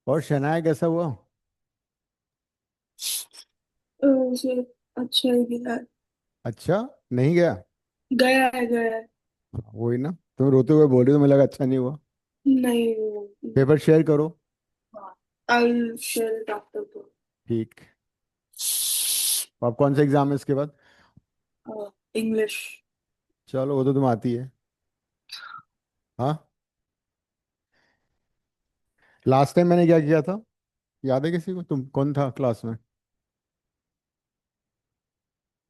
और शनाया कैसा हुआ? उसे अच्छा ही दिला। अच्छा। नहीं गया? गया है गया है। हाँ, वही ना, तुम रोते हुए बोल रही हो, मुझे लगा अच्छा नहीं हुआ। नहीं। पेपर शेयर करो। आई शेयर डॉक्टर को। ठीक। अब कौन सा एग्जाम है इसके बाद? इंग्लिश। चलो, वो तो तुम आती है। हाँ। लास्ट टाइम मैंने क्या किया था, याद है किसी को? तुम कौन था क्लास में?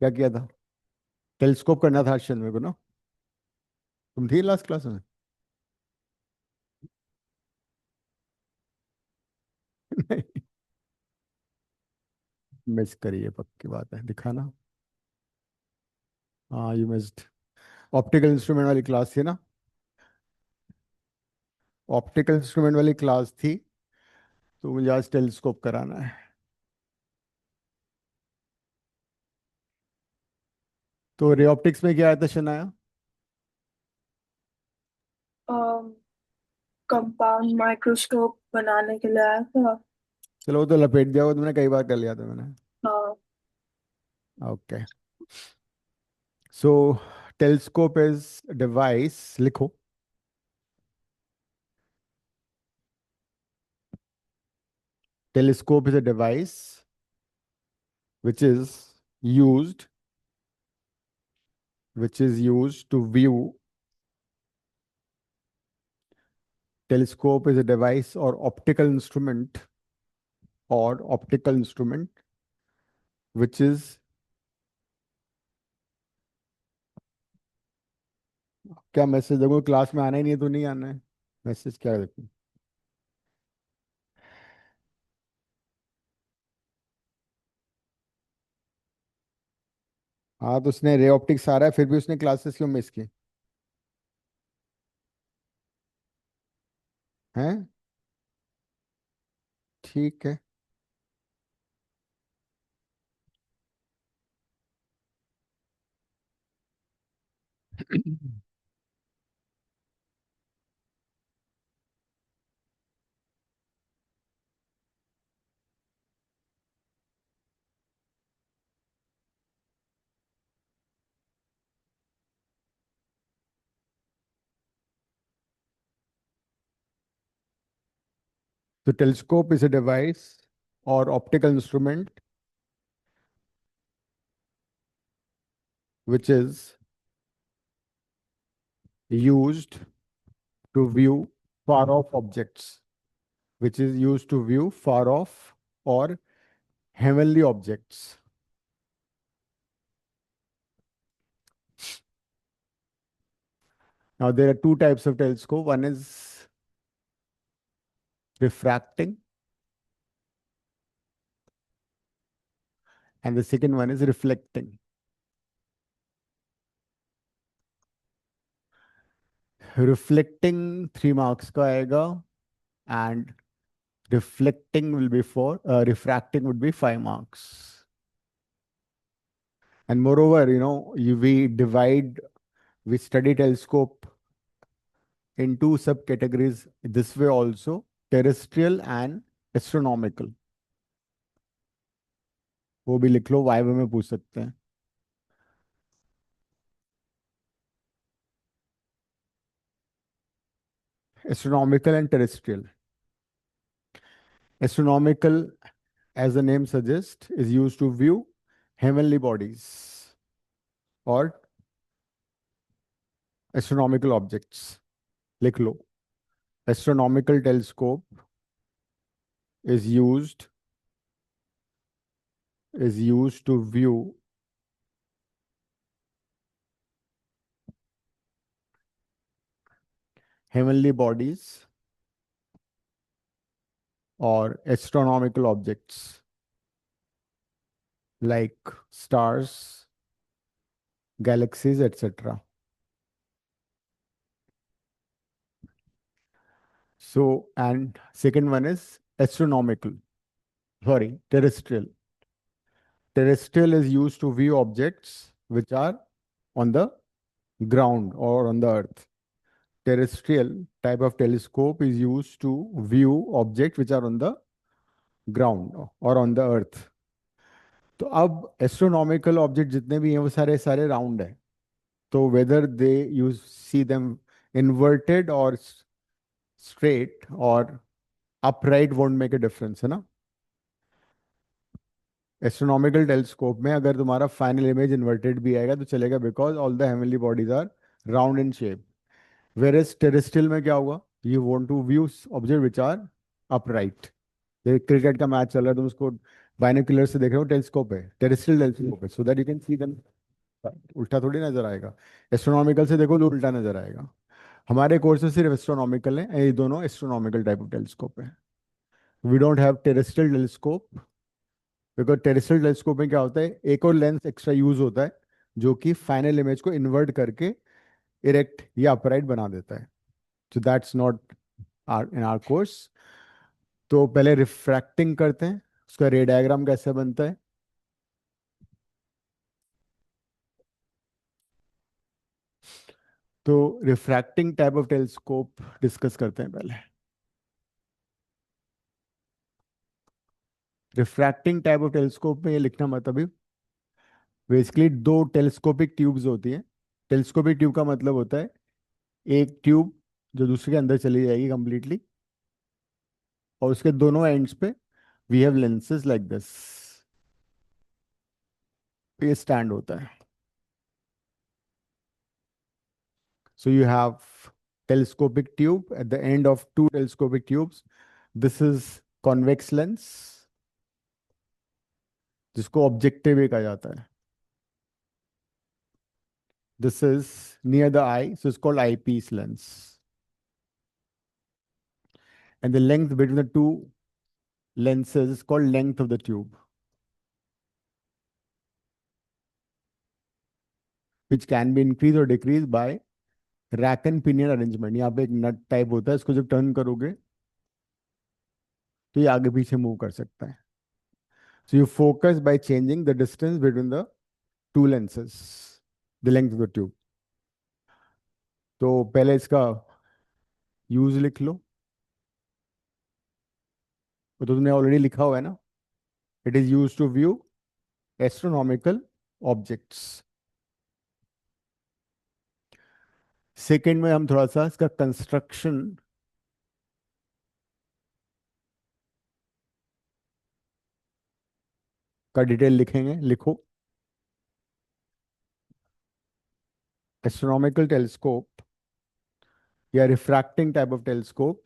क्या किया था? टेलीस्कोप करना था शायद मेरे को ना। तुम थी लास्ट क्लास में? नहीं। मिस करिए, पक्की बात है, दिखाना। हाँ, यू मिस्ड। ऑप्टिकल इंस्ट्रूमेंट वाली क्लास थी ना? ऑप्टिकल इंस्ट्रूमेंट वाली क्लास थी, तो मुझे आज टेलीस्कोप कराना है। तो रे ऑप्टिक्स में क्या आया था शनाया? कंपाउंड माइक्रोस्कोप बनाने के लिए आया था। चलो, वो तो लपेट दिया, वो तुमने कई बार कर लिया था मैंने। हाँ। Okay. So telescope is device, लिखो। Telescope is a device which is used to view. Telescope is a device or optical instrument which is, क्या मैसेज देखो, क्लास में आना ही नहीं है तो नहीं आना है? मैसेज क्या देखो? हाँ, तो उसने रे ऑप्टिक्स आ रहा है, फिर भी उसने क्लासेस क्यों मिस की? हैं? ठीक है। So telescope is a device or optical instrument which is used to view far off objects, which is used to view far off or heavenly objects. Now, there are two types of telescope. One is refracting, and the second one is reflecting. Reflecting 3 marks का आएगा, and reflecting will be 4. Refracting would be 5 marks. And moreover, we study telescope in two subcategories this way also: terrestrial and astronomical. वो भी लिख लो, viva में पूछ सकते हैं। Astronomical and terrestrial. Astronomical, as the name suggests, is used to view heavenly bodies or astronomical objects. लिख लो, astronomical telescope is used to view heavenly bodies or astronomical objects like stars, galaxies, etc. So, and second one is astronomical, sorry, terrestrial. Terrestrial is used to view objects which are on the ground or on the earth. terrestrial type of telescope is used to view objects which are on the ground or on the earth. तो अब astronomical object जितने भी हैं वो सारे सारे round है. तो whether they you see them inverted और स्ट्रेट और upright won't make a difference, है ना. एस्ट्रोनॉमिकल टेलीस्कोप में अगर तुम्हारा फाइनल इमेज इन्वर्टेड भी आएगा तो चलेगा, because all the heavenly bodies are round in shape. Where terrestrial में क्या होगा, you want to view object which are upright. Cricket का मैच चल रहा है, तुम उसको बाइनोक्यूलर से देख रहे हो, टेलीस्कोप है, टेरेस्ट्रियल टेलीस्कोप है, so that you can see them. उल्टा थोड़ी नजर आएगा. एस्ट्रोनॉमिकल से देखो तो उल्टा नजर आएगा. हमारे कोर्स में सिर्फ एस्ट्रोनॉमिकल है, ये दोनों एस्ट्रोनॉमिकल टाइप ऑफ टेलीस्कोप है. We don't have terrestrial telescope, because terrestrial telescope में क्या होता है, एक और लेंस एक्स्ट्रा यूज होता है जो कि फाइनल इमेज को इन्वर्ट करके इरेक्ट या अपराइट बना देता है. So that's not our in our course. तो पहले रिफ्रैक्टिंग करते हैं, उसका रे डायग्राम कैसे बनता है. तो refracting type of telescope discuss करते हैं पहले. रिफ्रैक्टिंग टाइप ऑफ टेलीस्कोप में ये लिखना मत अभी. बेसिकली दो टेलीस्कोपिक ट्यूब्स होती हैं. टेलीस्कोपिक ट्यूब का मतलब होता है एक ट्यूब जो दूसरे के अंदर चली जाएगी कंप्लीटली, और उसके दोनों एंड्स पे we have lenses like this. ये स्टैंड होता है. So you have telescopic tube at the end of two telescopic tubes. This is convex lens, जिसको ऑब्जेक्टिव कहा जाता है. This is near the eye, so it's called eyepiece lens. And the length between the two lenses is called length of the tube, which can be increased or decreased by rack and pinion arrangement. यहाँ पे एक नट type होता है, इसको जब turn करोगे तो ये आगे पीछे मूव कर सकता है. So you focus by changing the distance between the two lenses, the length of the tube. तो पहले इसका यूज लिख लो. वो तो तुमने ऑलरेडी लिखा हुआ है ना. It is use to view astronomical objects. Second में हम थोड़ा सा इसका कंस्ट्रक्शन का डिटेल लिखेंगे. लिखो. एस्ट्रोनॉमिकल टेलीस्कोप या refracting type of telescope.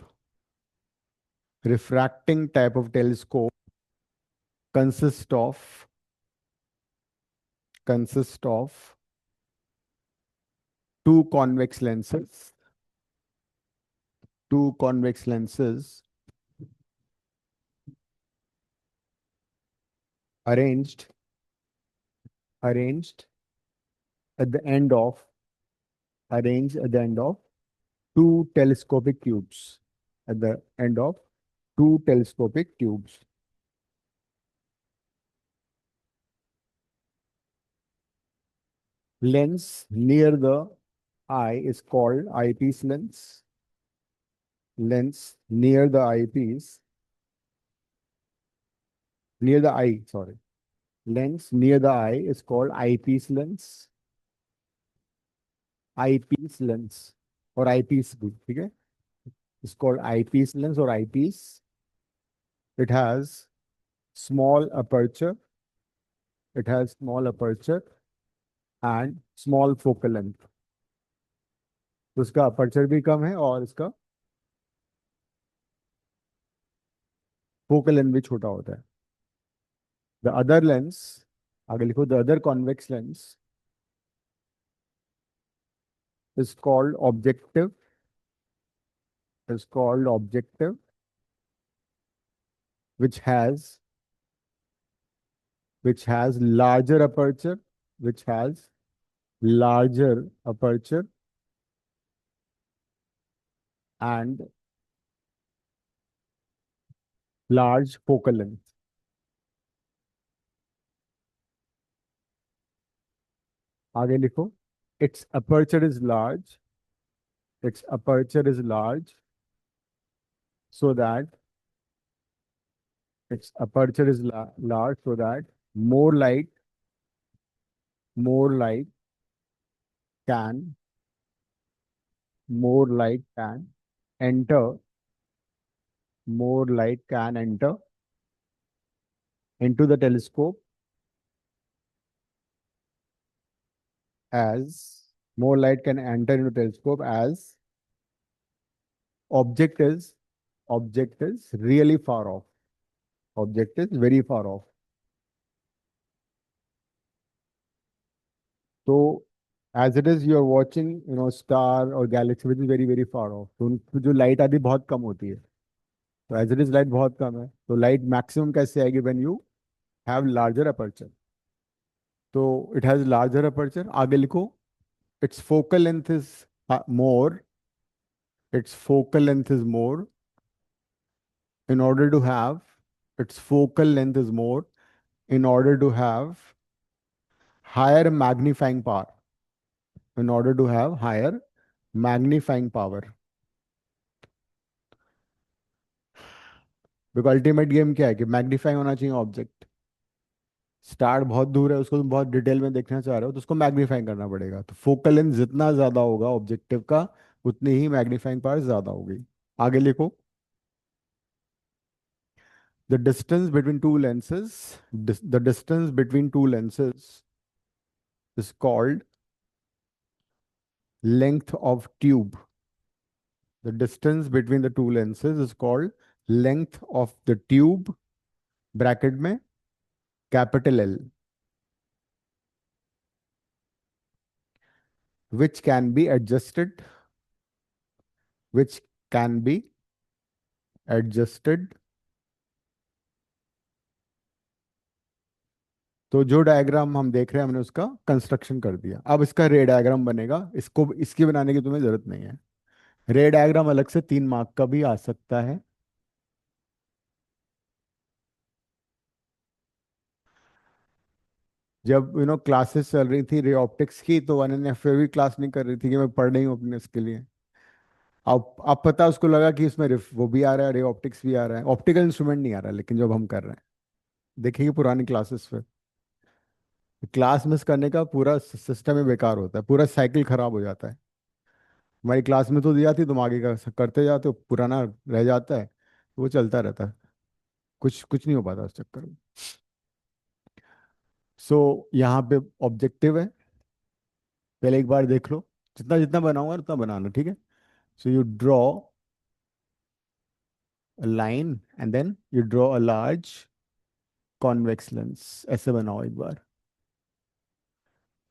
Refracting type of telescope consist of two convex lenses. Two convex lenses arranged at the end of arranged at the end of two telescopic tubes. At the end of two telescopic tubes. Lens near the eye is called eyepiece lens. Lens near the eyepiece, near the eye, sorry. Lens near the eye is called eyepiece lens. Eyepiece lens or eyepiece, okay? It's called eyepiece lens or eyepiece. It has small aperture. It has small aperture and small focal length. तो इसका aperture भी कम है और इसका focal length भी छोटा होता है. द अदर लेंस, आगे लिखो, the other convex lens is called objective, which has larger aperture, and large focal length. आगे लिखो, its aperture is large its aperture is large so that large so that more light more light can more light can enter more light can enter into the telescope as more light can enter into the telescope as object is object is really far off. Object is very far off. So as it is you are watching star or galaxy which is very very far off, तो उनको जो light आती है बहुत कम होती है. तो as it is light बहुत कम है, तो लाइट मैक्सिमम कैसे आएगी when you have larger aperture. तो इट हैज लार्जर अपर्चर. आगे लिखो. It's focal length is more. its focal length is more in order to have its focal length is more in order to have higher magnifying power. In order to have higher magnifying power. Because ultimate game क्या है कि magnify होना चाहिए object. Star बहुत दूर है, उसको तुम बहुत डिटेल में देखना चाह रहे हो तो उसको मैग्नीफाई करना पड़ेगा. तो फोकल लेंथ जितना ज्यादा होगा ऑब्जेक्टिव का उतनी ही मैग्नीफाइंग पावर ज्यादा होगी. आगे लिखो. The distance between two lenses, the distance between two lenses is called length of tube. The distance between the two lenses is called length of the tube, bracket में capital L, which can be adjusted, which can be adjusted. तो जो diagram हम देख रहे हैं हमने उसका construction कर दिया. अब इसका रे डायग्राम बनेगा. इसको इसकी बनाने की तुम्हें जरूरत नहीं है. रे डायग्राम अलग से 3 मार्क का भी आ सकता है. जब क्लासेस चल रही थी रे ऑप्टिक्स की तो अनन्या फिर भी क्लास नहीं कर रही थी कि मैं पढ़ रही हूँ अपने इसके लिए. अब पता उसको लगा कि उसमें वो भी आ रहा है, रे ऑप्टिक्स भी आ रहा है. ऑप्टिकल इंस्ट्रूमेंट नहीं आ रहा लेकिन जब हम कर रहे हैं देखेंगे पुरानी क्लासेस फिर. क्लास मिस करने का पूरा सिस्टम ही बेकार होता है, पूरा साइकिल खराब हो जाता है. हमारी क्लास में तो दी जाती तुम आगे का करते जाते हो, पुराना रह जाता है. वो चलता रहता है. कुछ कुछ नहीं हो पाता उस चक्कर में. सो यहाँ पे ऑब्जेक्टिव है. पहले एक बार देख लो. जितना जितना बनाऊंगा उतना बनाना, ठीक है. So you draw a line and then you draw a large convex lens. ऐसे बनाओ एक बार.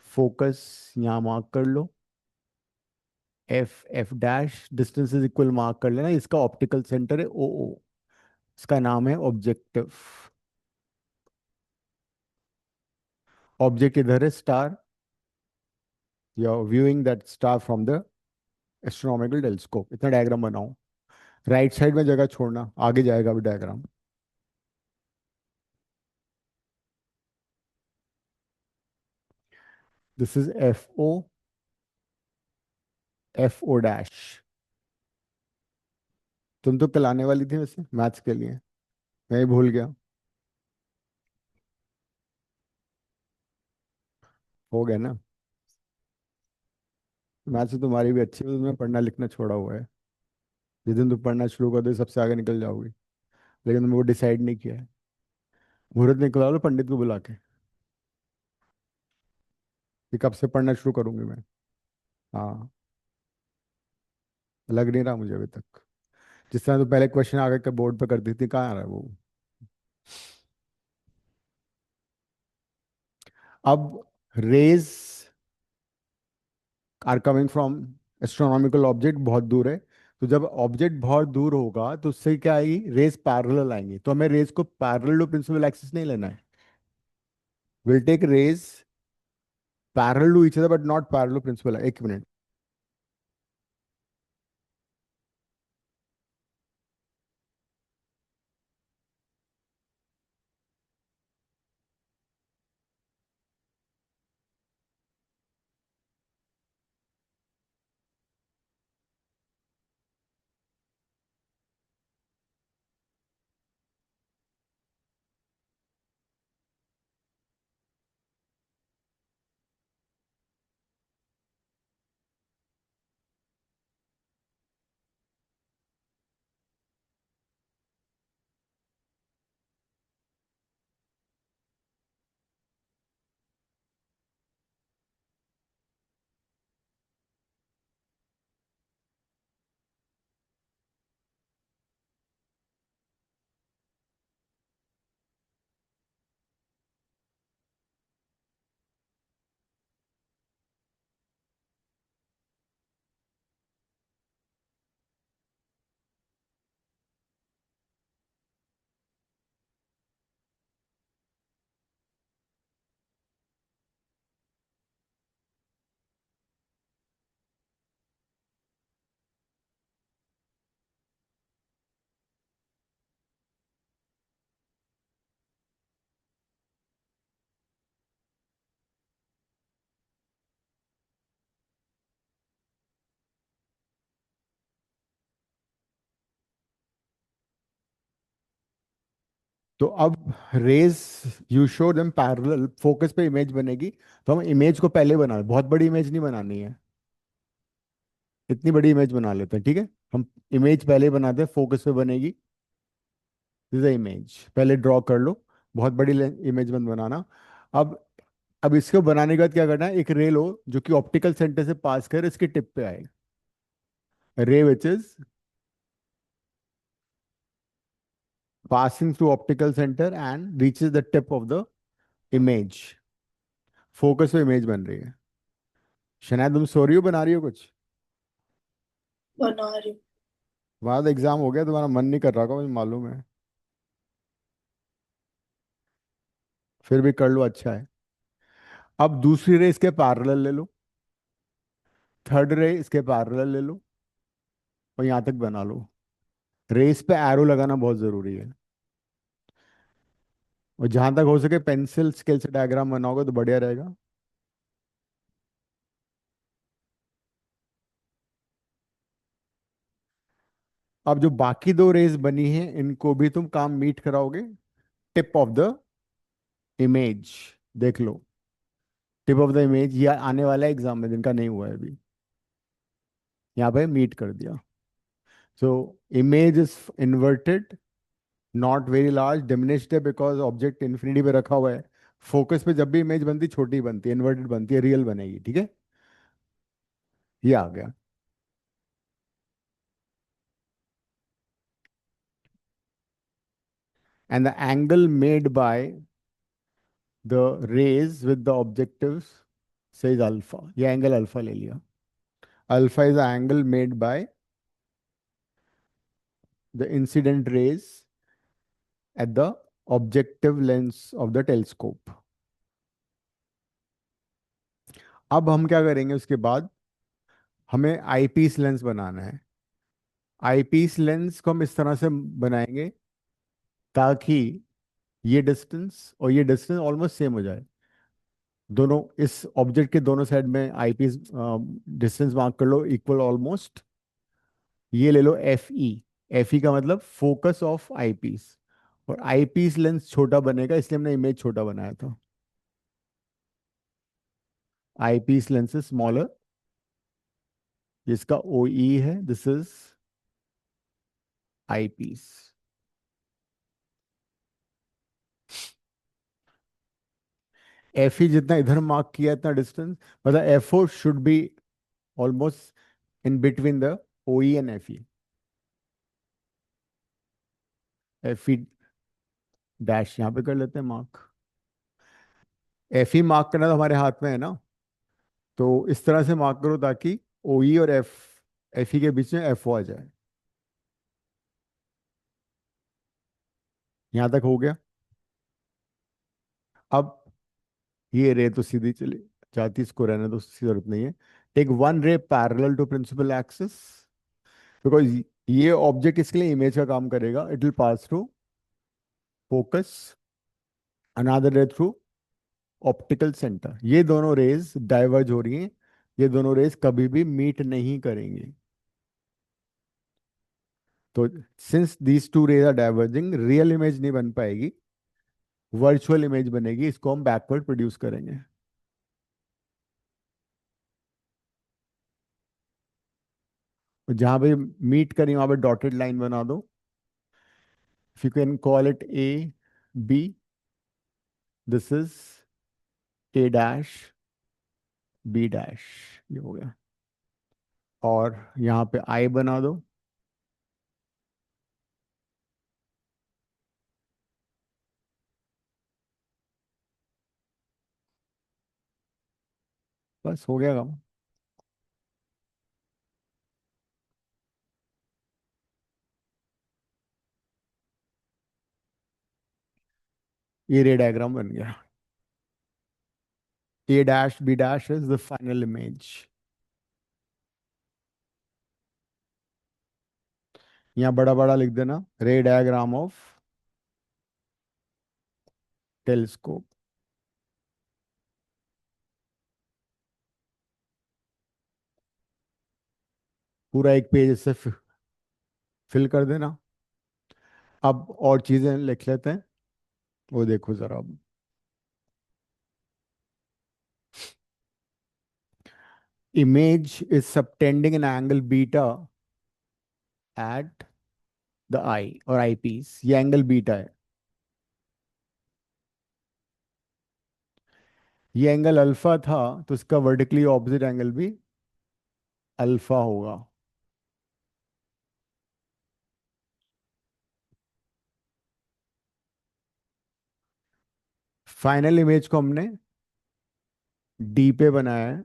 फोकस यहाँ मार्क कर लो. F dash distance is equal mark कर लेना. इसका ऑप्टिकल सेंटर है ओ ओ. इसका नाम है ऑब्जेक्टिव. ऑब्जेक्ट इधर है star. You are viewing that star from the astronomical telescope. इतना डायग्राम बनाओ. राइट साइड में जगह छोड़ना, आगे जाएगा अभी diagram. This is F O dash. तुम तो कल आने वाली थी वैसे मैथ्स के लिए, मैं ही भूल गया. हो गया ना. मैथ्स तो तुम्हारी भी अच्छी है, तुमने पढ़ना लिखना छोड़ा हुआ है. जिस दिन तुम पढ़ना शुरू कर दो सबसे आगे निकल जाओगी. लेकिन तुमने वो डिसाइड नहीं किया है. मुहूर्त निकला लो पंडित को बुला के कि कब से पढ़ना शुरू करूंगी मैं. हाँ. लग नहीं रहा मुझे अभी तक. जिस तरह तो पहले क्वेश्चन आगे के बोर्ड पे कर दी थी, कहाँ आ रहा है वो. अब rays are coming from astronomical object, बहुत दूर है. तो जब ऑब्जेक्ट बहुत दूर होगा तो उससे क्या आएगी, रेज पैरेलल आएंगी. तो हमें रेज को पैरेलल टू प्रिंसिपल एक्सिस नहीं लेना है. Will take rays parallel to each other but not parallel to principal. एक मिनट. तो अब rays you show them parallel, focus पे इमेज बनेगी। तो हम इमेज को पहले बना, बहुत बड़ी इमेज नहीं बनानी है, इतनी बड़ी इमेज बना लेते हैं, ठीक है। हम इमेज पहले बनाते हैं, फोकस पे बनेगी। दिस इमेज पहले ड्रॉ कर लो, बहुत बड़ी इमेज मत बनाना। अब अब इसको बनाने के बाद क्या करना है, एक रे लो जो कि ऑप्टिकल सेंटर से पास कर इसके टिप पे आए, रे which is passing through optical center and reaches the tip of the image। Focus पे इमेज बन रही है। शनाया तुम सो रही हो, बना रही हो कुछ? बना रही हूँ। बाद एग्जाम हो गया, तुम्हारा मन नहीं कर रहा होगा, मुझे मालूम है, फिर भी कर लो, अच्छा है। अब दूसरी रे इसके पैरेलल ले लो, थर्ड रे इसके पैरेलल ले लो, और यहाँ तक बना लो। रेस पे एरो लगाना बहुत जरूरी है, और जहां तक हो सके पेंसिल स्केल से डायग्राम बनाओगे तो बढ़िया रहेगा। अब जो बाकी दो रेस बनी हैं इनको भी तुम काम मीट कराओगे टिप ऑफ द इमेज। देख लो, टिप ऑफ द इमेज, ये आने वाला है एग्जाम में, जिनका नहीं हुआ है अभी, यहाँ पे मीट कर दिया। So image is inverted, not very large, diminished है बिकॉज ऑब्जेक्ट इन्फिनिटी पे रखा हुआ है। फोकस पे जब भी इमेज बनती छोटी बनती है, इन्वर्टेड बनती है, रियल बनेगी, ठीक है। ये आ गया। And the angle made by the rays with the objectives says alpha, ये एंगल अल्फा ले लिया। Alpha is the angle made by the incident rays at the objective lens of the telescope. अब हम क्या करेंगे उसके बाद, हमें आईपीस लेंस बनाना है। आईपीस लेंस को हम इस तरह से बनाएंगे ताकि ये डिस्टेंस और ये डिस्टेंस ऑलमोस्ट सेम हो जाए। दोनों इस ऑब्जेक्ट के दोनों साइड में आईपीस डिस्टेंस मार्क कर लो, इक्वल ऑलमोस्ट। ये ले लो एफ ई, एफ ई का मतलब फोकस ऑफ आईपीस, और आईपीस लेंस छोटा बनेगा इसलिए हमने इमेज छोटा बनाया था। आईपीस लेंस इज स्मॉलर, जिसका ओ ई है, this is eyepiece. F E जितना इधर मार्क किया इतना डिस्टेंस, मतलब F O should be almost in between the O E and F E. F E dash यहाँ पे कर लेते हैं मार्क। एफ ई मार्क करना तो हमारे हाथ में है ना, तो इस तरह से मार्क करो ताकि ओ ई और एफ ई के बीच में एफ ओ आ जाए। यहाँ तक हो गया। अब ये रे तो सीधी चली जाती, इसको रहने दो, उसकी जरूरत नहीं है। Take one ray parallel to principal axis, because ये ऑब्जेक्ट इसके लिए इमेज का काम करेगा। It will pass through focus, another ray through optical centre. ये दोनों रेज डाइवर्ज हो रही हैं, ये दोनों रेज कभी भी मीट नहीं करेंगी। तो since these two rays are diverging, real image नहीं बन पाएगी, वर्चुअल इमेज बनेगी, इसको हम बैकवर्ड प्रोड्यूस करेंगे। जहां पे मीट करें वहां पे डॉटेड लाइन बना दो। If you can call it A B, this is A dash B dash, ये हो गया। और यहाँ पे आई बना दो। बस हो गया काम। ये रे डायग्राम बन गया। A dash B dash is the final image. यहाँ बड़ा बड़ा लिख देना, रे डायग्राम ऑफ टेलीस्कोप। पूरा एक पेज इससे फिल कर देना। अब और चीजें लिख लेते हैं। वो देखो जरा अब। Image is subtending an angle beta at the eye और eyepiece, ये एंगल बीटा है। ये एंगल अल्फा था, तो इसका वर्टिकली ऑपोजिट एंगल भी अल्फा होगा। फाइनल इमेज को हमने डी पे बनाया है,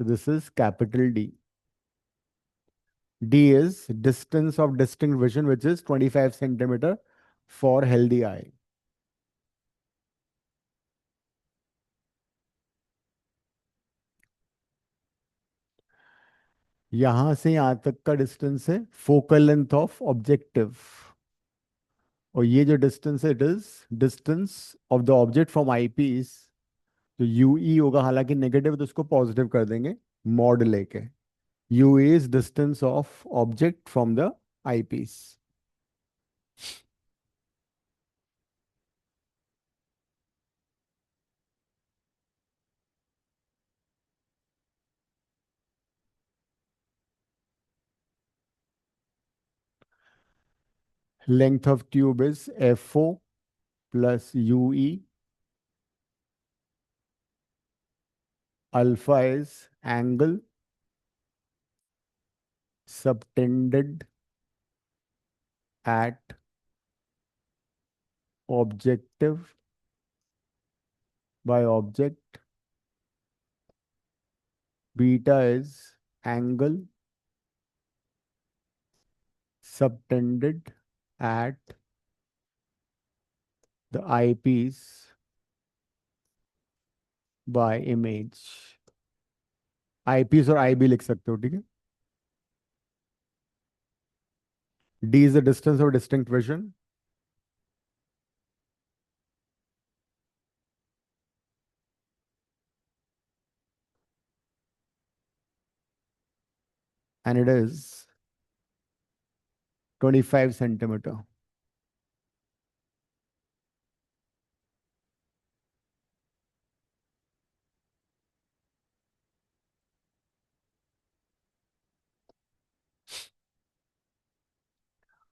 तो this is capital D. D is distance of distinct vision which is 25 centimetre for healthy I. यहां से यहां तक का डिस्टेंस है फोकल लेंथ ऑफ ऑब्जेक्टिव, और ये जो डिस्टेंस है it is distance of the object from eyepiece. U E ई होगा, हालांकि नेगेटिव तो उसको पॉजिटिव कर देंगे मॉड लेके। U is distance of object from the eyepiece. Length of tube is F O plus U E. Alpha is angle subtended at objective by object. Beta is angle subtended at the eyepiece by image. eyepiece और आई भी लिख सकते हो, ठीक है। D is the distance of distinct vision. And it is 25 centimeter.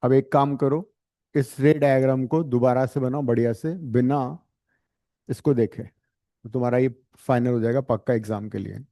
अब एक काम करो, इस रे डायग्राम को दोबारा से बनाओ बढ़िया से, बिना इसको देखे, तो तुम्हारा ये फाइनल हो जाएगा पक्का एग्जाम के लिए।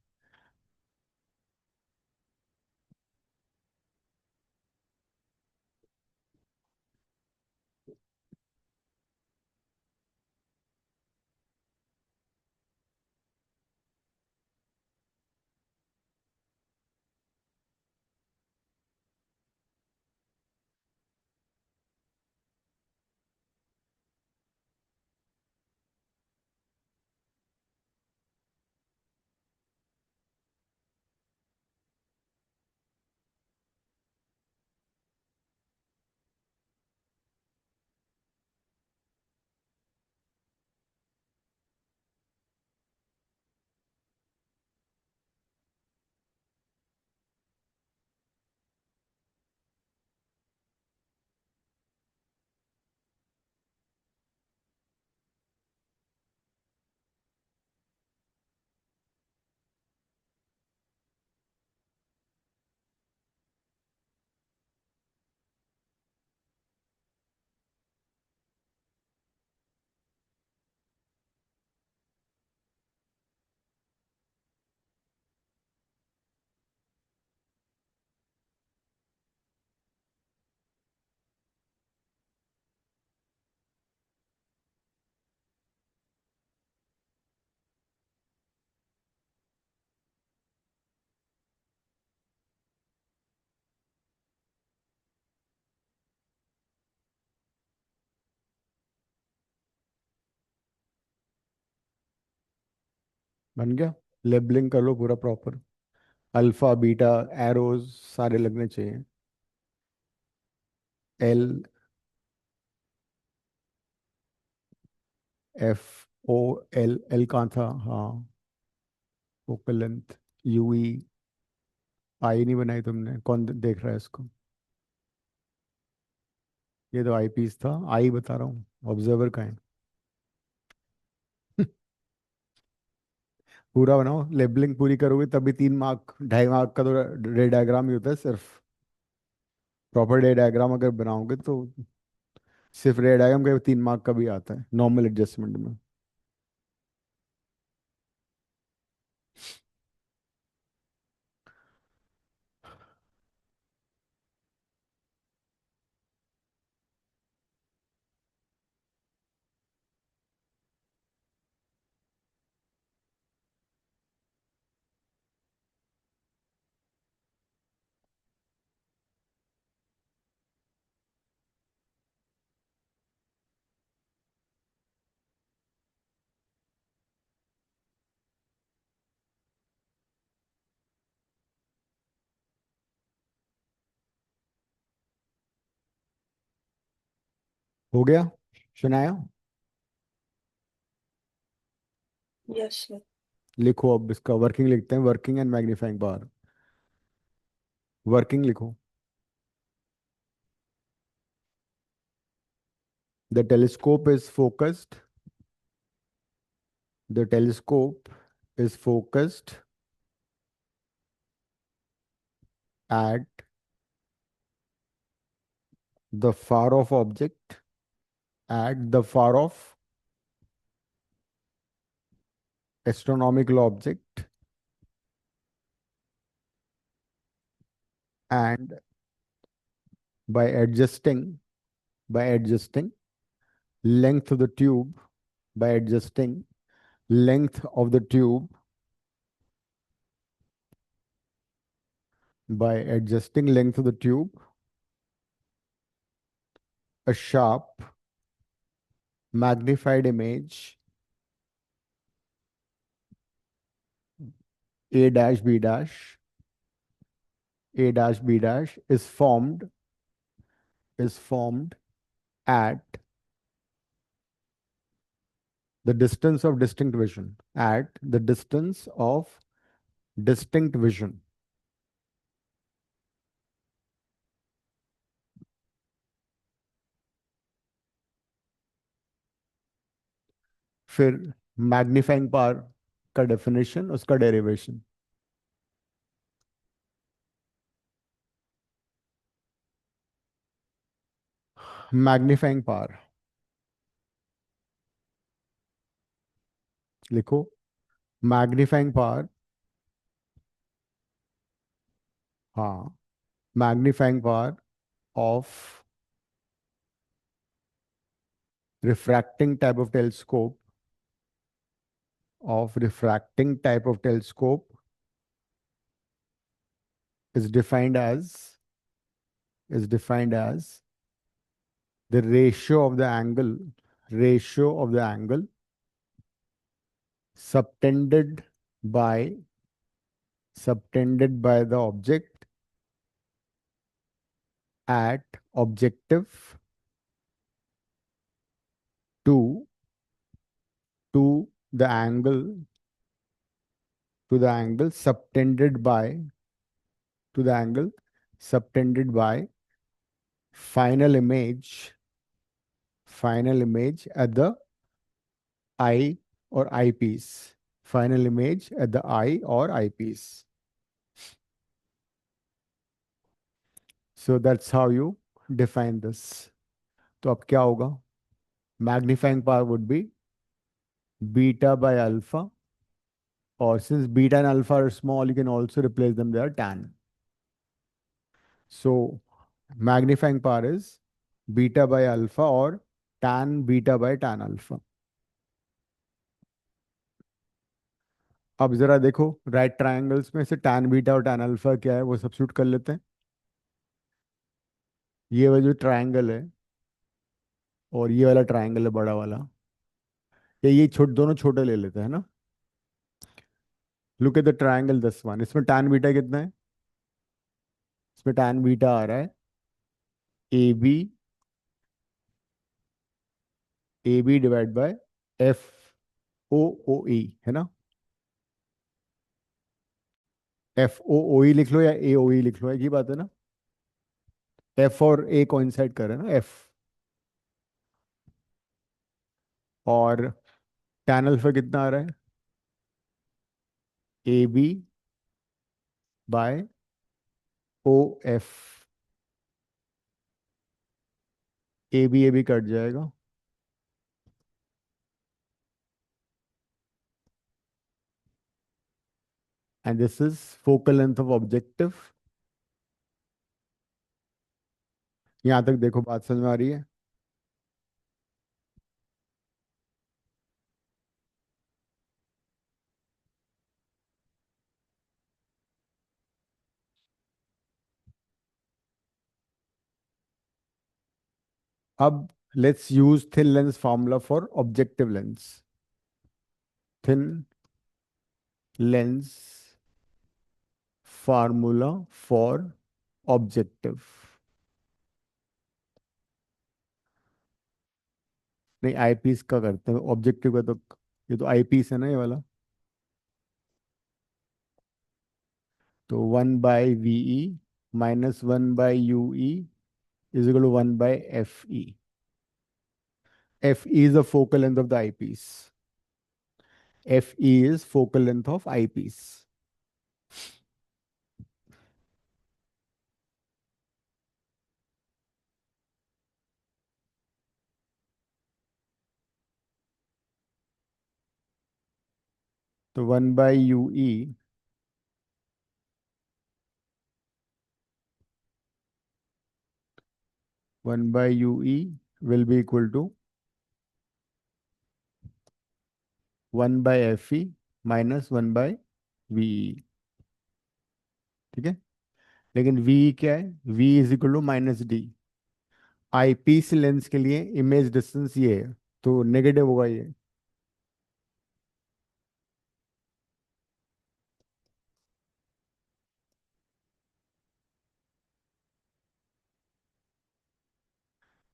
बन गया। लेबलिंग कर लो पूरा प्रॉपर, अल्फा बीटा एरोज सारे लगने चाहिए। L F O L, L कहाँ था, हाँ focal length. U E, eye नहीं बनाई तुमने, कौन देख रहा है इसको? ये तो आई पीस था, आई बता रहा हूँ। ऑब्जर्वर का है। पूरा बनाओ, लेबलिंग पूरी करोगे तभी 3 मार्क, 2.5 मार्क का तो रे डायग्राम ही होता है सिर्फ। प्रॉपर रे डायग्राम अगर बनाओगे तो सिर्फ रे डायग्राम का 3 मार्क का भी आता है नॉर्मल एडजस्टमेंट में। हो गया, सुनाया। Yes sir. लिखो अब इसका वर्किंग लिखते हैं, working and magnifying power. Working लिखो। The telescope is focused, the telescope is focused at the far off object, at the far off astronomical object, and by adjusting by adjusting length of the tube, by adjusting length of the tube, by adjusting length of the tube, a sharp magnified image a dash b dash a dash b dash is formed at the distance of distinct vision, at the distance of distinct vision। फिर magnifying power का definition, उसका derivation. Magnifying power लिखो। Magnifying power, हाँ, magnifying power of refracting type of telescope, of refracting type of telescope is defined as the ratio of the angle subtended by the object at objective to to the angle subtended by final image at the eye or eyepiece, final image at the eye or eyepiece। So that's how you define this। तो अब क्या होगा? Magnifying power would be beta by alpha, or since beta and alpha are small, you can also replace them, they are tan। So magnifying power is beta by alpha or tan beta by tan alpha। अब जरा देखो right triangles में से tan beta और tan alpha क्या है, वो substitute कर लेते हैं। ये वाला जो ट्रायंगल है और ये वाला ट्रायंगल है बड़ा वाला, ये दोनों छोटे ले लेते हैं ना। Look at the triangle this one, इसमें tan बीटा कितना है? इसमें tan बीटा आ रहा है A B divide by FOOE, है ना। FOOE लिख लो या AOE लिख लो, एक ही बात है ना। F और A कोइंसाइड कर रहे हैं ना, F। और टैन अल्फा कितना आ रहा है? A B by O F. A B cut जाएगा, and this is focal length of objective. यहां तक देखो, बात समझ में आ रही है? अब let's use thin lens formula for objective lens. Thin lens formula for objective. नहीं, आईपीस का करते हैं, ऑब्जेक्टिव का तो ये तो आईपीस है ना, ये वाला। तो 1/VE minus 1/UE is equal to 1/FE। FE is the focal length of the eyepiece. FE is focal length of eyepiece. तो 1/UE, 1/UE will be equal to 1/FE minus 1/VE। ठीक है, लेकिन VE क्या है? V is equal to minus D. Eyepiece lens के लिए image distance ये है, तो नेगेटिव होगा ये।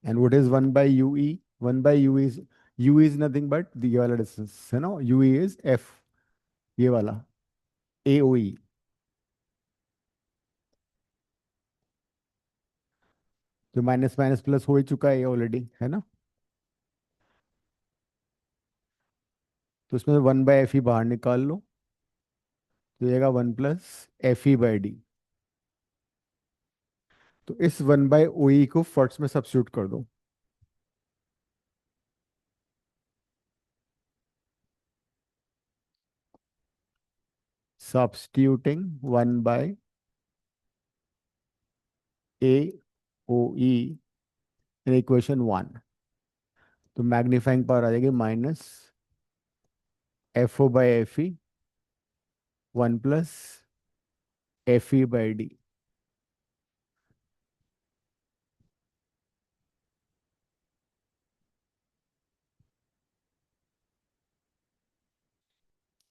And what is 1/UE? 1/UE is, U is nothing but ये वाला डिस्टेंस है ना, UE इज F, ये वाला AOE। जो माइनस माइनस प्लस हो ही चुका है ऑलरेडी, है ना। तो उसमें 1/FE बाहर निकाल लो, तो ये 1 + FE/D। तो इस 1/OE को फर्स्ट में सब्स्टिट्यूट कर दो। सब्स्टिट्यूटिंग 1/AOE इन इक्वेशन 1, तो मैग्नीफाइंग पावर आ जाएगी minus FO/FE 1 + FE/D।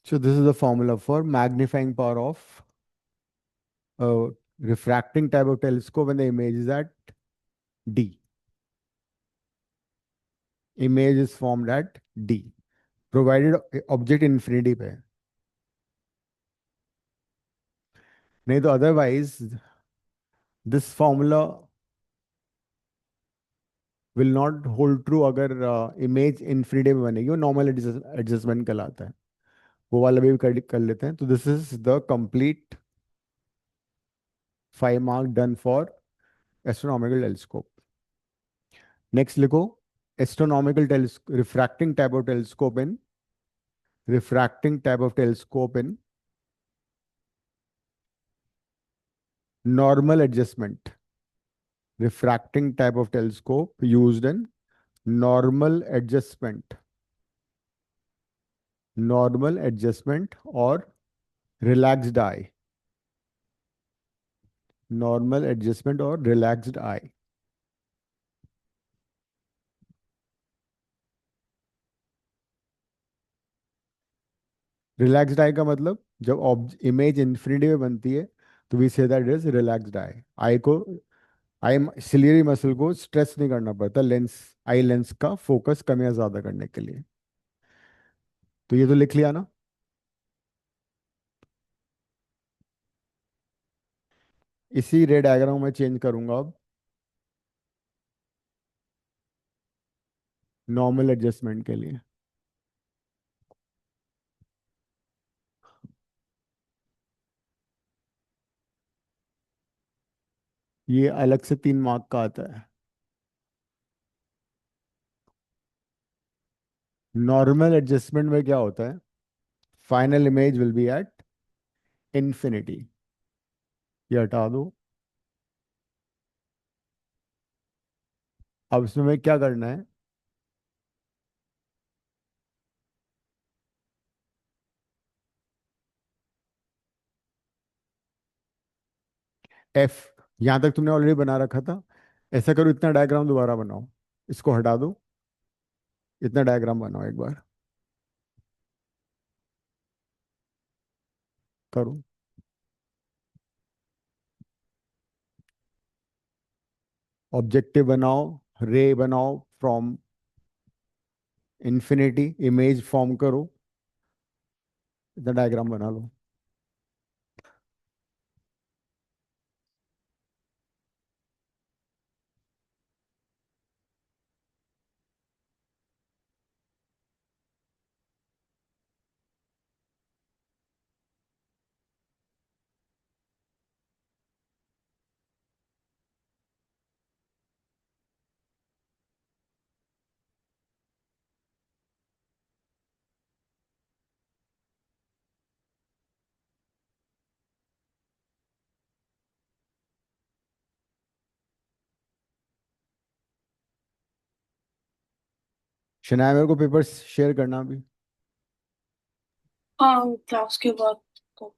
So this is the formula for magnifying power of refracting type of telescope when the image is at D. Image is formed at D, provided object infinity पे है। नहीं तो otherwise this formula will not hold true अगर image infinity में बनेगी, वो normal adjustment कहलाता है। वो वाला भी कर लेते हैं। तो this is the complete 5 mark done for astronomical telescope. Next लिखो, astronomical telescope refracting type of telescope in normal adjustment. Refracting type of telescope used in normal adjustment, or relaxed eye, normal adjustment or relaxed eye। Relaxed eye का मतलब जब image infinity में बनती है, तो we say that is relaxed eye. Eye को, eye ciliary muscle को stress नहीं करना पड़ता लेंस, आई लेंस का फोकस कम या ज्यादा करने के लिए। तो ये तो लिख लिया ना। इसी रे डायग्राम में चेंज करूंगा अब नॉर्मल एडजस्टमेंट के लिए। ये अलग से 3 मार्क का आता है। नॉर्मल एडजस्टमेंट में क्या होता है? Final image will be at infinity. ये हटा दो। अब इसमें हमें क्या करना है? एफ, यहां तक तुमने ऑलरेडी बना रखा था। ऐसा करो, इतना डायग्राम दोबारा बनाओ। इसको हटा दो, इतना डायग्राम बनाओ एक बार। करो। ऑब्जेक्टिव बनाओ, रे बनाओ फ्रॉम इन्फिनिटी, इमेज फॉर्म करो, इतना डायग्राम बना लो। शनाया, मेरे को पेपर शेयर करना अभी। हाँ, क्लास के बाद। तो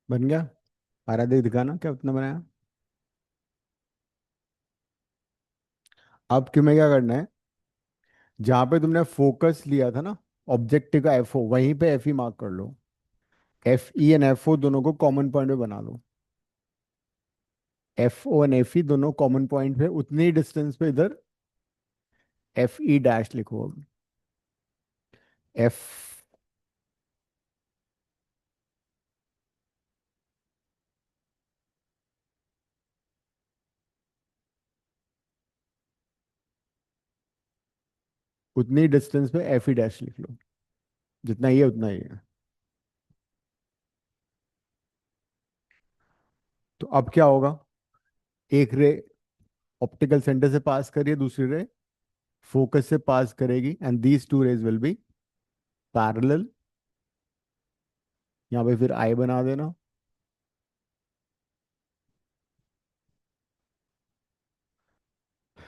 बन गया? आरा देख, दिखाना क्या उतना बनाया। अब क्यों, में क्या करना है? जहां पे तुमने फोकस लिया था ना, ऑब्जेक्टिव का एफ ओ, वहीं पे एफ ई मार्क कर लो। F E and F O दोनों को कॉमन पॉइंट पे बना लो। F O and F E दोनों कॉमन पॉइंट पे, उतनी डिस्टेंस पे इधर एफ ई डैश लिखो अब। एफ, उतनी डिस्टेंस पे एफ ई डैश लिख लो। जितना ही है उतना ही है। तो अब क्या होगा? एक रे ऑप्टिकल सेंटर से पास करिए, दूसरी रे फोकस से पास करेगी, and these two rays will be parallel. यहाँ पे फिर आई बना देना।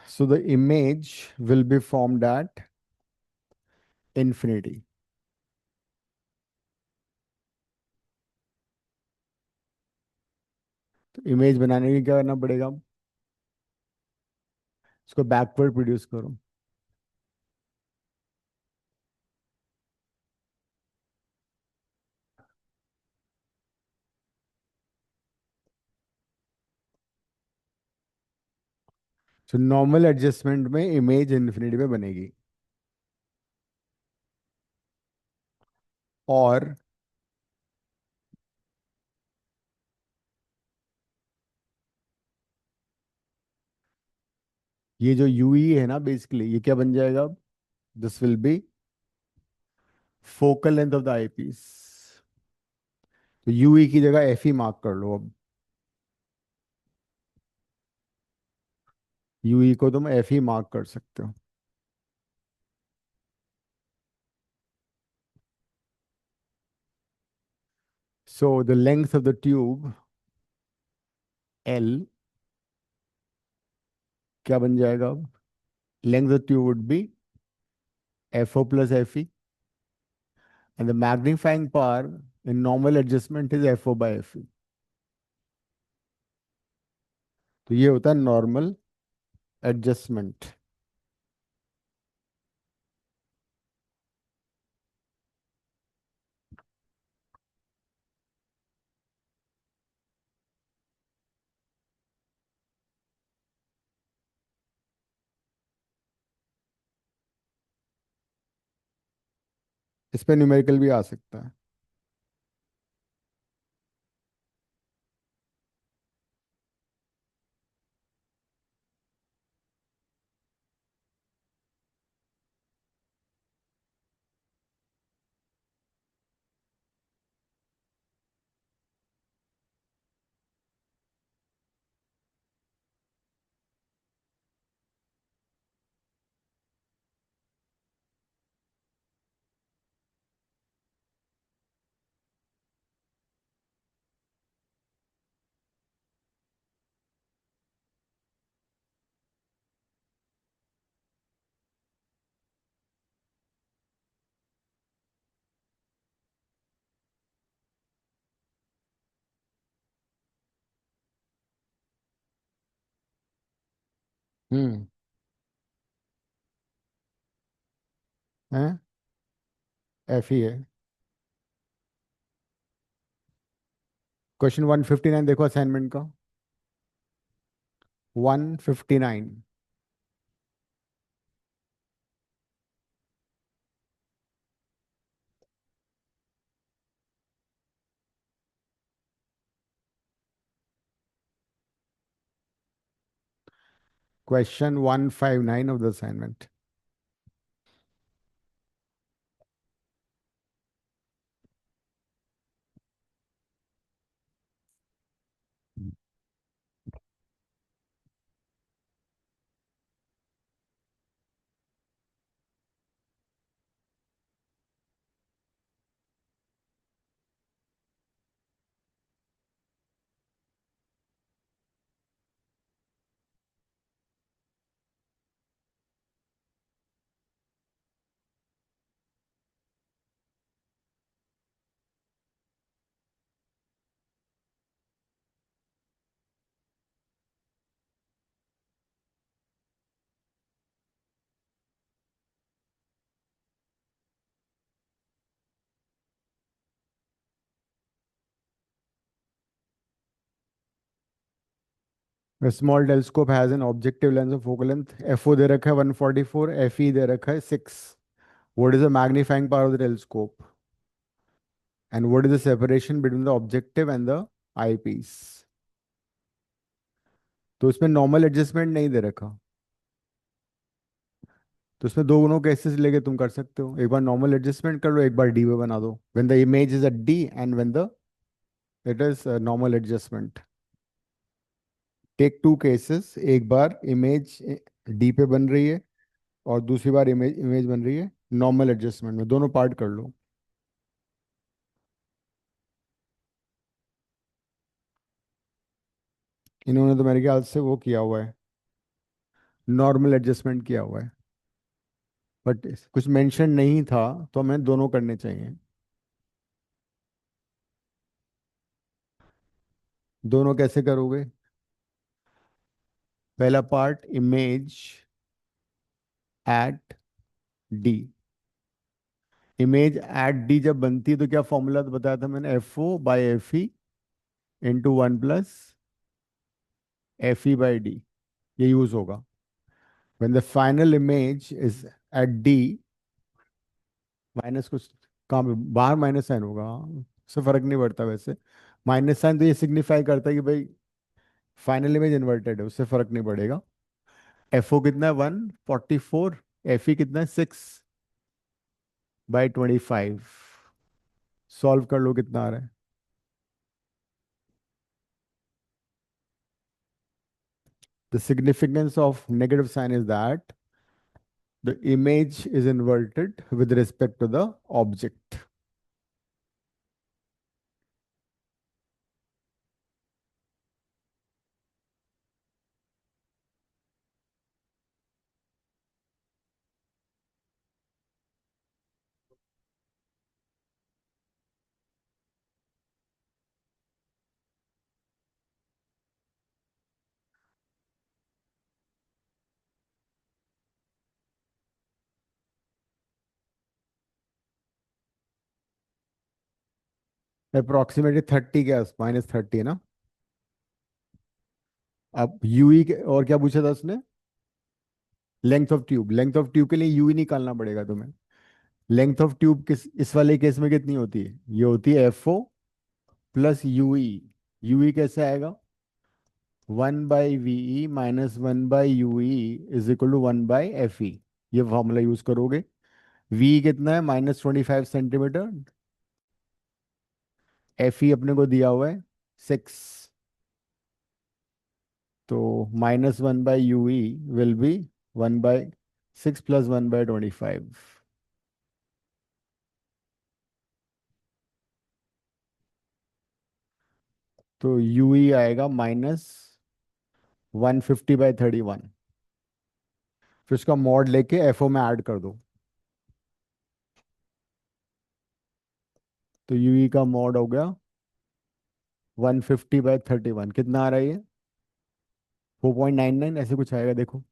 So the image will be formed at infinity. तो इमेज बनाने के लिए क्या करना पड़ेगा? इसको बैकवर्ड प्रोड्यूस करो। तो नॉर्मल एडजस्टमेंट में इमेज इन्फिनिटी में बनेगी। और ये जो यूई है ना, बेसिकली ये क्या बन जाएगा अब? This will be focal length of the eyepiece. तो यूई की जगह एफ ई मार्क कर लो अब। यूई को तुम एफ ई मार्क कर सकते हो। So the length of the tube L क्या बन जाएगा अब? Length of tube would be F O plus F E. and the magnifying power in normal adjustment is FO by FE. तो ये होता है नॉर्मल एडजस्टमेंट। इस पे न्यूमेरिकल भी आ सकता है। हम्म। है। एफ ही है। क्वेश्चन 159 देखो असाइनमेंट का। 159। Question 159 of the assignment. Small telescope has an objective lens of focal length F O दे रखा है 144, एफई दे रखा है 6। What is the magnifying power of the telescope and what is the separation between the objective and the eyepiece. तो इसमें normal adjustment नहीं दे रखा, तो इसमें दोनों केसेस लेके तुम कर सकते हो। एक बार नॉर्मल एडजस्टमेंट कर लो, एक बार डी में बना दो, when the image is a D and when the it is normal adjustment. Take two cases, एक बार इमेज डी पे बन रही है और दूसरी बार इमेज इमेज बन रही है नॉर्मल एडजस्टमेंट में, दोनों पार्ट कर लो। इन्होंने तो मेरे ख्याल से वो किया हुआ है, नॉर्मल एडजस्टमेंट किया हुआ है, बट कुछ मेंशन नहीं था तो हमें दोनों करने चाहिए। दोनों कैसे करोगे? पहला part image at D. Image at D जब बनती है तो क्या फॉर्मूला तो बताया था मैंने, F O by F E into 1 plus F E by D. ये यूज होगा when the final image is at D. Minus कुछ कहाँ पे बाहर माइनस साइन होगा, उससे फर्क नहीं पड़ता वैसे। माइनस साइन तो ये सिग्निफाई करता है कि भाई फाइनल इमेज इन्वर्टेड है, उससे फर्क नहीं पड़ेगा। एफ ओ कितना है 144, एफ ई कितना है 6/25। सॉल्व कर लो कितना आ रहा है। The significance of negative sign is that the image is inverted with respect to the object. Approximately 30 के आस -30 है ना। अब यूई और क्या पूछा था उसने? Length of tube. Length of tube के लिए यूई निकालना पड़ेगा तुम्हें। लेंथ ऑफ ट्यूब किस इस वाले केस में कितनी होती है? ये होती है एफओ प्लस यूई। यूई कैसे आएगा? 1/VE minus 1/UE is equal to 1/FE। ये फॉर्मूला यूज करोगे। वी कितना है? -25 सेंटीमीटर। FE अपने को दिया हुआ है 6। तो -1/UE विल बी 1/6 प्लस 1/25। तो यूई आएगा -150/31। फिर उसका मॉड लेके एफओ में ऐड कर दो। तो यूई का मॉड हो गया 150/31। कितना आ रहा है ये? 4.99 ऐसे कुछ आएगा देखो।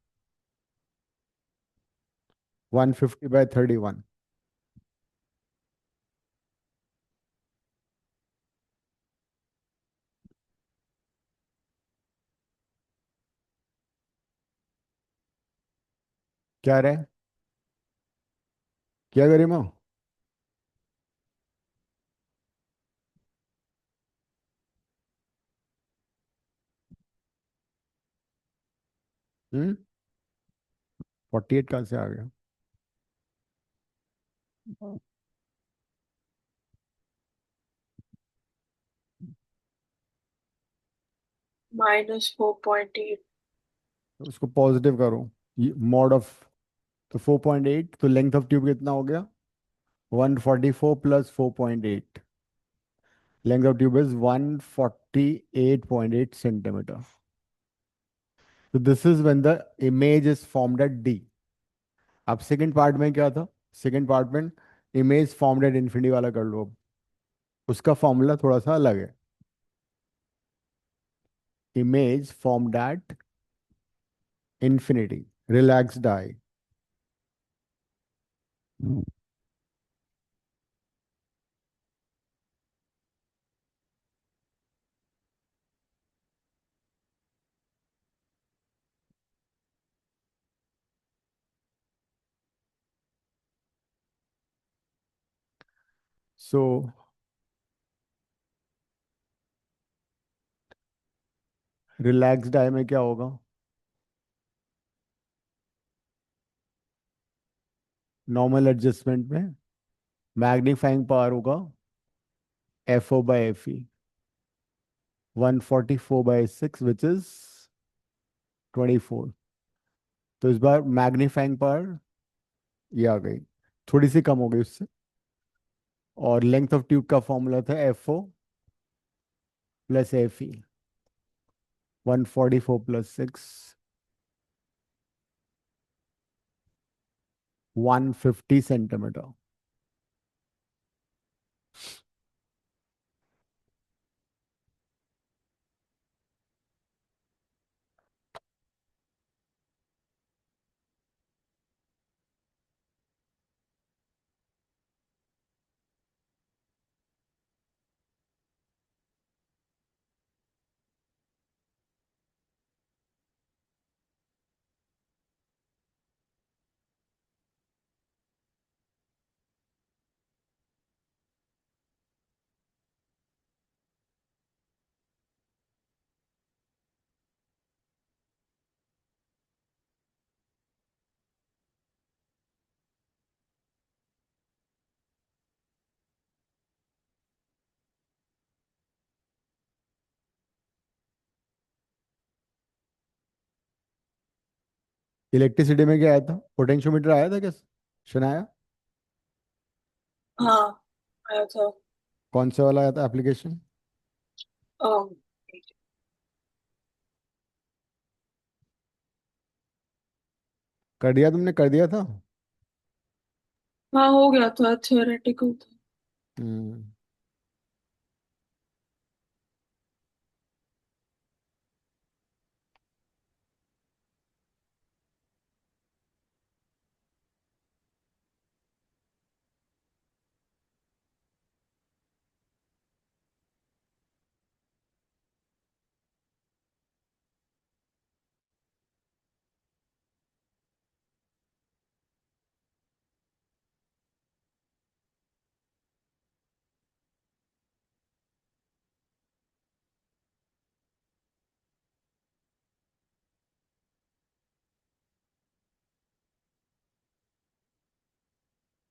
150/31। क्या रहा है? क्या करें माँ? हम्म। 48 कहाँ से आ गया? -4.8। तो उसको पॉजिटिव करो। Mod of. तो 4.8, तो लेंथ ऑफ ट्यूब कितना हो गया? 144 plus 4.8। Length of tube is 148.8 centimetre. तो this is when the image is formed at D. अब सेकंड पार्ट में क्या था? सेकंड पार्ट में इमेज फॉर्म्ड एट इन्फिनिटी वाला कर लो अब। उसका फॉर्मूला थोड़ा सा अलग है। Image formed at infinity, relaxed eye. So relaxed eye में क्या होगा? नॉर्मल एडजस्टमेंट में मैग्नीफाइंग पावर होगा FO/FE 144/6 विच इज 24। तो इस बार मैग्नीफाइंग पावर ये आ गई, थोड़ी सी कम हो गई उससे। और लेंथ ऑफ ट्यूब का फॉर्मूला था FO+FE 144+6 150 सेंटीमीटर। इलेक्ट्रिसिटी में क्या आया था? पोटेंशियोमीटर आया था क्या? सुनाया? हाँ, आया था। कौन से वाला आया था एप्लीकेशन? अम, कर दिया तुमने? कर दिया था? हाँ, हो गया था, थियोरेटिकल था। हम्म।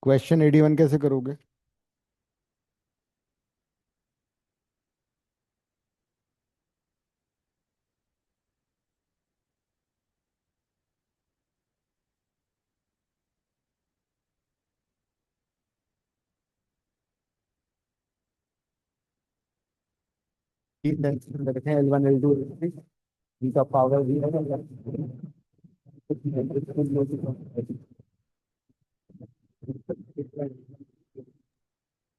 क्वेश्चन 81 कैसे करोगे? तीन टेंशन रखे हैं, L1 L2 L3, इनका पावर भी है।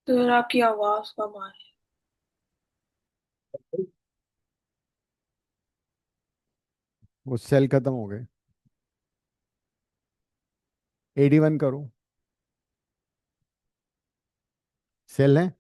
तो यार आपकी आवाज कम आ रही वो सेल खत्म हो गए। 81 करो। सेल है।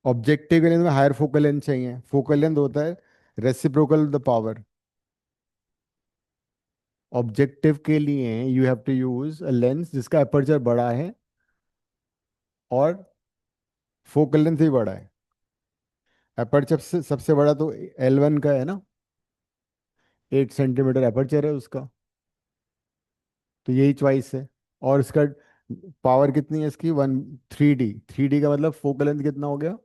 ऑब्जेक्टिव के लिए में हायर फोकल लेंथ चाहिए। फोकल लेंथ होता है रेसिप्रोकल द पावर। ऑब्जेक्टिव के लिए you have to use a lens जिसका अपर्चर बड़ा है और फोकल लेंथ भी बड़ा है। अपर्चर से सबसे बड़ा तो L1 का है ना, 8 सेंटीमीटर अपर्चर है उसका। तो यही चॉइस है। और इसका पावर कितनी है इसकी? 3D। 3D का मतलब फोकल लेंथ कितना हो गया?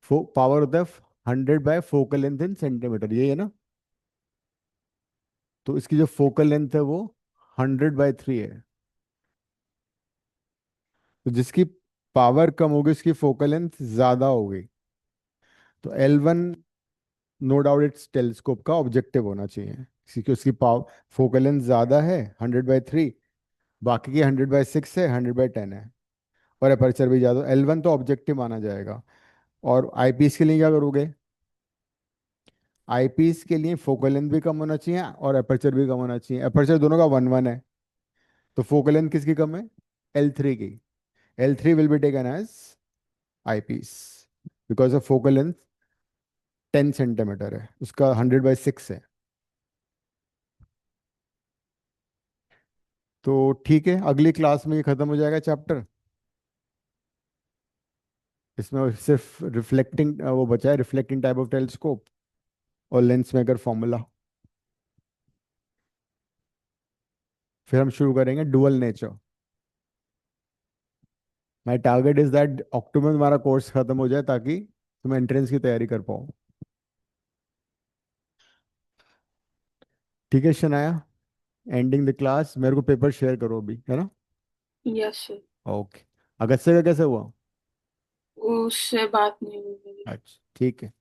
पावर होता है 100 bye focal length in centimetre, यही है ना। तो इसकी जो फोकल लेंथ है वो 100/3 है। तो जिसकी पावर कम होगी उसकी फोकल लेंथ ज्यादा होगी। तो L1 no doubt it's telescope का ऑब्जेक्टिव होना चाहिए, क्योंकि उसकी पावर फोकल लेंथ ज्यादा है 100/3। बाकी की 100/6 है, 100/10 है। और अपर्चर भी ज्यादा, L1 तो ऑब्जेक्टिव माना जाएगा। और आईपीस के लिए क्या करोगे? आईपीस के लिए फोकल लेंथ भी कम होना चाहिए और अपर्चर भी कम होना चाहिए। अपर्चर दोनों का 1:1 है। तो फोकल लेंथ किसकी कम है? L3 की। L3 will be taken as eyepiece because of focal length 10 centimetre है, उसका 100/6 है। तो ठीक है, अगली क्लास में ये खत्म हो जाएगा चैप्टर। इसमें सिर्फ रिफ्लेक्टिंग वो बचा है, रिफ्लेक्टिंग टाइप ऑफ टेलीस्कोप और लेंस मेकर फॉर्मूला। फिर हम शुरू करेंगे dual nature. My target is that October में हमारा कोर्स खत्म हो जाए ताकि तुम एंट्रेंस की तैयारी कर पाओ। ठीक है शनाया, एंडिंग द क्लास। मेरे को पेपर शेयर करो अभी, है ना? है। Yes sir. ओके। अगस्त का कैसे हुआ? उससे बात नहीं हुई मेरी। अच्छा ठीक है।